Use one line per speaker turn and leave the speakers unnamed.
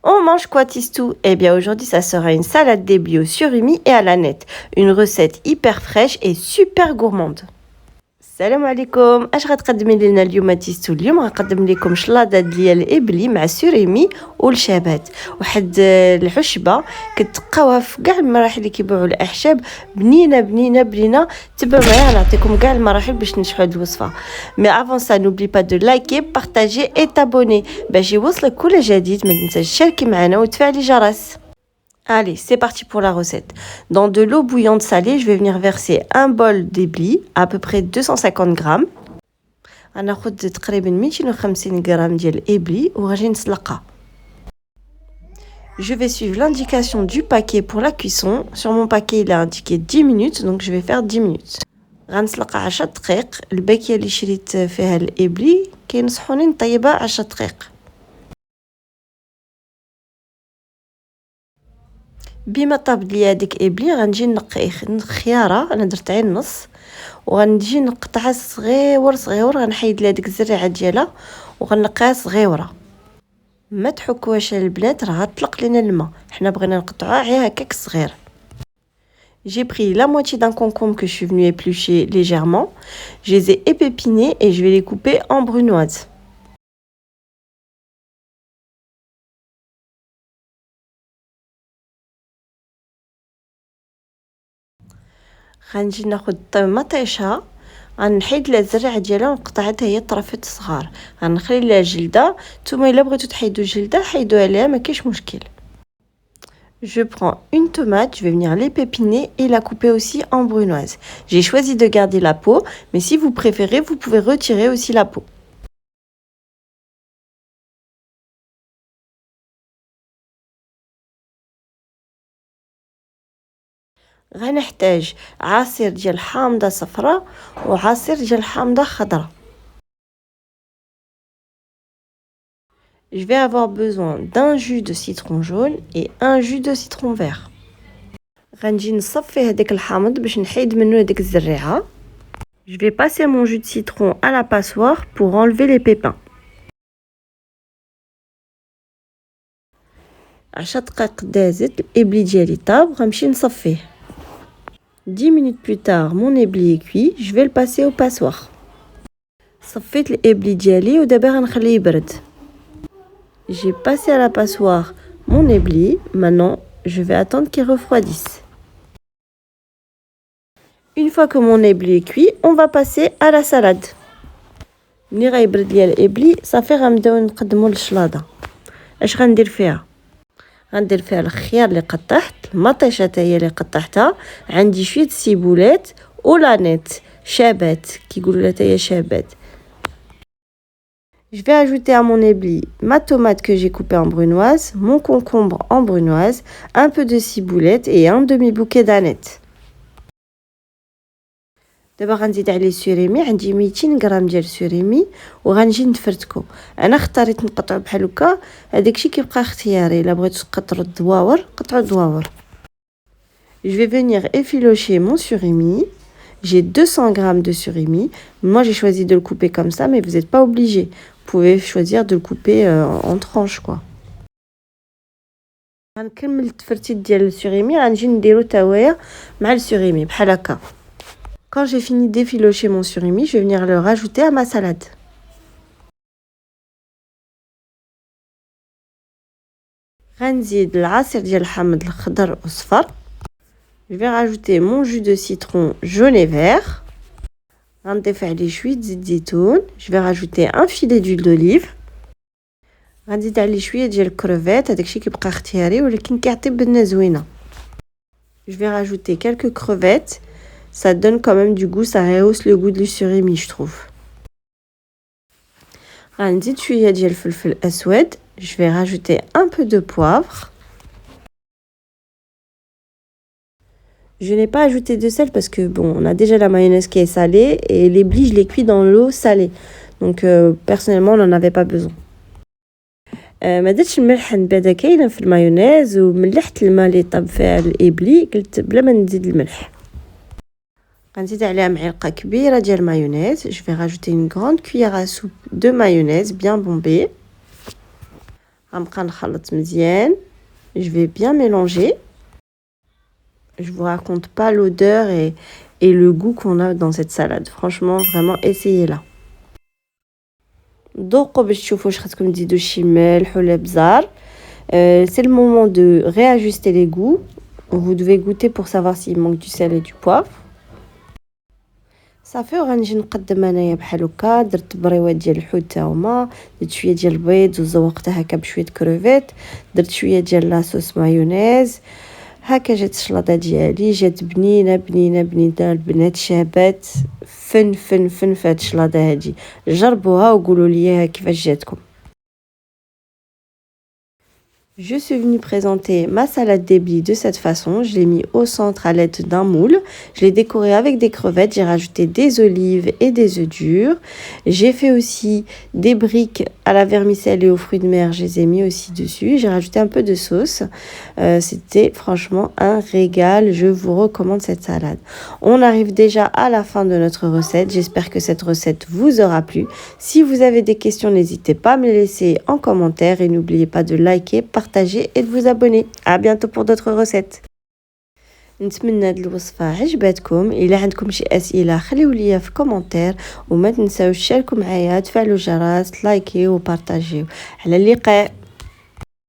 On mange quoi, Tistou? Eh bien, aujourd'hui, ça sera une salade d'éblis au surimi et à la nette. Une recette hyper fraîche et super gourmande. السلام عليكم. اش غتقدمي لنا اليوم تيستو؟ اليوم غنقدم لكم شلاضه ديال الابلي مع سوريمي والشابات، واحد الحشبه كتلقاوها في كاع المراحل اللي كيبيعوا الاحشاب. بنينه بنينه بنينه. تبعوا معايا غنعطيكم كاع المراحل باش نشحوا هاد الوصفه. مي افون سا نوبلي با دو لايكي بارطاجي اي تابوني باش يوصلك كل جديد. ما تنساش تشاركي معنا وتفعلي جرس. Allez, c'est parti pour la recette. Dans de l'eau bouillante salée, je vais venir verser un bol d'éblis, à peu près 250 grammes. غناخد تقريبا 250 غرام ديال الابلي وغادي نسلقها. Je vais suivre l'indication du paquet pour la cuisson. Sur mon paquet, il a indiqué 10 minutes, donc je vais faire 10 minutes. غنسلقها 10 دقائق. الباكيه اللي شريت فيها الابلي كينصحوني نطيبها 10 دقائق. بما طاب ليا ديك ابلي غنجي نقي خياره. انا درت عين نص وغنجي نقطعها صغيور غنحيد لها ديك الزريعه ديالها وغنقيها صغيره. ما تحكوهاش البنات راه غطلق لينا الماء، حنا بغينا نقطعوها غير هكاك صغير. J'ai pris la moitié d'un concombre que je suis venue éplucher légèrement. Je les ai épépinés et je vais les couper en brunoises. غنجي ناخد مطيشه غنحيد لها الزريعه ديالها ونقطعها حتى هي طرفات صغار. غنخلي لها الجلده. نتوما الا بغيتو تحيدوا الجلده حيدوها عليها ما كاينش مشكل. Je prends une tomate, je vais venir l'épépiner et la couper aussi en brunoise. J'ai choisi de garder la peau, mais si vous préférez, vous pouvez retirer aussi la peau. غنحتاج عصير ديال حامضه صفراء وعصير ديال حامضه خضراء. Je vais avoir besoin d'un jus de citron jaune et un jus de citron vert. غنجي نصفي هذاك الحامض باش نحيد منه هذيك الزريعه. Je vais passer mon jus de citron à la passoire pour enlever les pépins. 10 دقائق دازت الابلي ديالي طاب غنمشي نصفيه. 10 minutes plus tard, mon ébli est cuit, je vais le passer au passoire. صفيت الابلي ديالي ودابا غنخليه يبرد. J'ai passé à la passoire mon ébli. Maintenant, je vais attendre qu'il refroidisse. Une fois que mon ébli est cuit, on va passer à la salade. ملي غيبرد ليا الابلي صافي غنبداو نقدموا الشلاضه. اش غندير فيها؟ غندير فيها الخيار اللي قطعت، المطيشه حتى هي اللي قطعتها، عندي شويه السيبولات ولانيت شابات كيقولوا لها حتى هي شابات. Je vais ajouter à mon ébli ma tomate que j'ai coupée en brunoise, mon concombre en brunoise, un peu de ciboulette et un demi-bouquet d'anettes. دابا غنزيد عليه السوريمي. عندي 200 غرام ديال السوريمي وغنجي نفرتكو. انا اختاريت نقطعو بحال هكا، هذاكشي كيبقى اختياري. الا بغيتو تقطعوا الدواور قطعوا الدواور. Je vais venir effilocher mon surimi. J'ai 200 grammes de surimi. Moi j'ai choisi de le couper comme ça, mais vous n'êtes pas obligé. Vous pouvez choisir de le couper en tranches quoi. غنكمل التفرتيت ديال السوريمي غنجي نديرو تاوية مع السوريمي بحال هكا. Quand j'ai fini d'effilocher mon surimi, je vais venir le rajouter à ma salade. غنزيد العصير ديال الحامض الخضر والصفر. Je vais rajouter mon jus de citron jaune et vert. غنضيف عليه شويه زيت زيتون. Je vais rajouter un filet d'huile d'olive. غنزيد عليه شويه ديال الكروفيت، هذاكشي كيبقى اختياري ولكن كيعطي بنه زوينه. Je vais rajouter quelques crevettes. Ça donne quand même du goût, ça rehausse le goût du surimi, je trouve. غنزيد شويه ديال الفلفل اسود. Je vais rajouter un peu de poivre. Je n'ai pas ajouté de sel parce que bon, on a déjà la mayonnaise qui est salée et les blis je les cuis dans l'eau salée. Donc personnellement, on n'en avait pas besoin. ما درتش الملح بعدا كاينه في المايونيز وملحت الماء اللي طاب فيها الابلي، قلت بلا ما نزيد الملح. غنزيد عليها معلقه كبيره ديال مايونيز. Je vais rajouter une grande cuillère à soupe de mayonnaise bien bombée. غنبقى نخلط مزيان. Je vais bien mélanger. Je vous raconte pas l'odeur et le goût qu'on a dans cette salade. Franchement, vraiment, essayez-la. ذوقوا باش تشوفوا واش خاصكم تزيدوا شي ملح ولا بزار. C'est le moment de réajuster les goûts. Vous devez goûter pour savoir s'il manque du sel et du poivre. صافي وغنجي نقدم انايا بحال هكا. درت بريوات ديال الحوت تا هما، درت شويه ديال البيض وزوقتها هكا بشويه كروفيت، درت شويه ديال لاصوص مايونيز. هكا جات الشلاضه ديالي، جات بنينه بنينه بنينه. البنات شابات فن فن فن في هاد الشلاضه هادي. جربوها وقولوا لي كيفاش جاتكم. Je suis venue présenter ma salade déblie de cette façon. Je l'ai mis au centre à l'aide d'un moule. Je l'ai décoré avec des crevettes. J'ai rajouté des olives et des œufs durs. J'ai fait aussi des briques à la vermicelle et aux fruits de mer. Je les ai mis aussi dessus. J'ai rajouté un peu de sauce. C'était franchement un régal. Je vous recommande cette salade. On arrive déjà à la fin de notre recette. J'espère que cette recette vous aura plu. Si vous avez des questions, n'hésitez pas à me les laisser en commentaire et n'oubliez pas de liker, partager et de vous abonner. À bientôt pour d'autres recettes. نتمنى هاد الوصفه عجبتكم. الا عندكم شي اسئله خليو ليا في كومنتير وما تنساوش تشاركوا معايا، تفعلوا الجرس، لايكي وبارطاجيو. على اللقاء.